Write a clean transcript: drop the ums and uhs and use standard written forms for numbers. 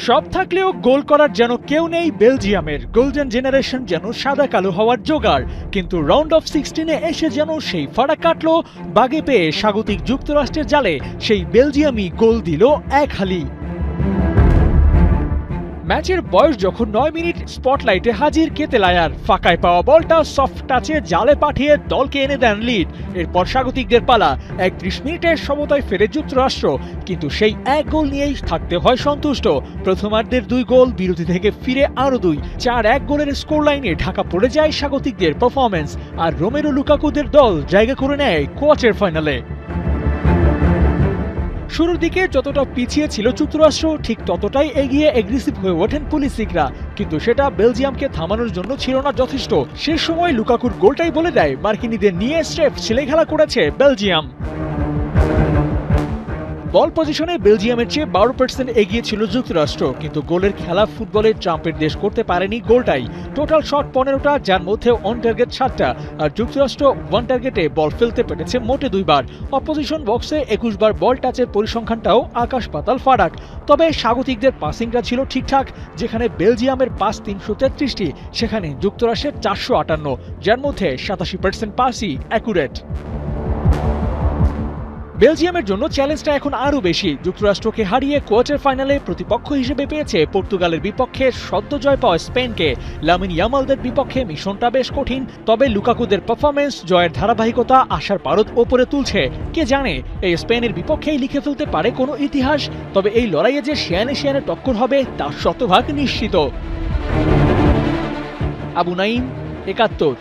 সব থাকলেও গোল করার যেন কেউ নেই বেলজিয়ামের। গোল্ডেন জেনারেশন যেন সাদা কালো হওয়ার জোগাড়, কিন্তু রাউন্ড অফ 16-এ এসে যেন সেই ফাড়া কাটলো। বাগে পেয়ে স্বাগতিক যুক্তরাষ্ট্রের জালে সেই বেলজিয়ামই গোল দিল এক হালি। ম্যাচের বয়স যখন 9 মিনিট, স্পটলাইটে হাজির কেতেলায়ার ফাঁকায় পাওয়া বলটা সফট টাচে জালে পাঠিয়ে দলকে এনে দেন লিড। এরপর স্বাগতিকদের পালা। 31 মিনিটে সমতায় ফেরে যুক্তরাষ্ট্র, কিন্তু সেই এক গোল নিয়েই থাকতে হয় সন্তুষ্ট। প্রথমার্ধের 2 গোল, বিরতি থেকে ফিরে আরও 2, 4-1 গোলের স্কোর লাইনে ঢাকা পড়ে যায় স্বাগতিকদের পারফরম্যান্স, আর রোমেরো লুকাকুদের দল জায়গা করে নেয় কোয়ার্টার ফাইনালে। শুরুর দিকে যতটা পিছিয়ে ছিল যুক্তরাষ্ট্র, ঠিক ততটাই এগিয়ে এগ্রেসিভ হয়ে ওঠেন পুলিসিকরা, কিন্তু সেটা বেলজিয়ামকে থামানোর জন্য ছিল না যথেষ্ট। সে সময় লুকাকুর গোলটাই বলে দেয় মার্কিনীদের নিয়ে স্রেফ ছেলেখেলা করেছে বেলজিয়াম। বল পজিশনে বেলজিয়ামের চেয়ে 12% এগিয়ে ছিল যুক্তরাষ্ট্র, কিন্তু গোলের খেলা ফুটবলের ট্রাম্পের দেশ করতে পারেনি গোলটাই। টোটাল শট 15টা, যার মধ্যে অন টার্গেট 7টা, আর যুক্তরাষ্ট্র ওয়ান টার্গেটে বল ফেলতে পেরেছে মোটে 2 বার। অপোজিশন বক্সে 21 বার বল টাচের পরিসংখ্যানটাও আকাশ পাতাল ফারাক। তবে স্বাগতিকদের পাসিংটা ছিল ঠিকঠাক। যেখানে বেলজিয়ামের পাস 333টি, সেখানে যুক্তরাষ্ট্রের 458, যার মধ্যে 87% পাসই অ্যাকুরেট। বেলজিয়ামের জন্য চ্যালেঞ্জটা এখন আরও বেশি। যুক্তরাষ্ট্রকে হারিয়ে কোয়ার্টার ফাইনালে প্রতিপক্ষ হিসেবে পেয়েছে পর্তুগালের বিপক্ষে সদ্য জয় পাওয়া স্পেনকে। লামিন ইয়ামালদের বিপক্ষে মিশনটা বেশ কঠিন, তবে লুকাকুদের পারফরমেন্স জয়ের ধারাবাহিকতা আশার পারদ ওপরে তুলছে। কে জানে এই স্পেনের বিপক্ষেই লিখে ফেলতে পারে কোনো ইতিহাস। তবে এই লড়াইয়ে যে শিয়ানে টক্কর হবে তা শতভাগ নিশ্চিত। আবু নাইম, 71।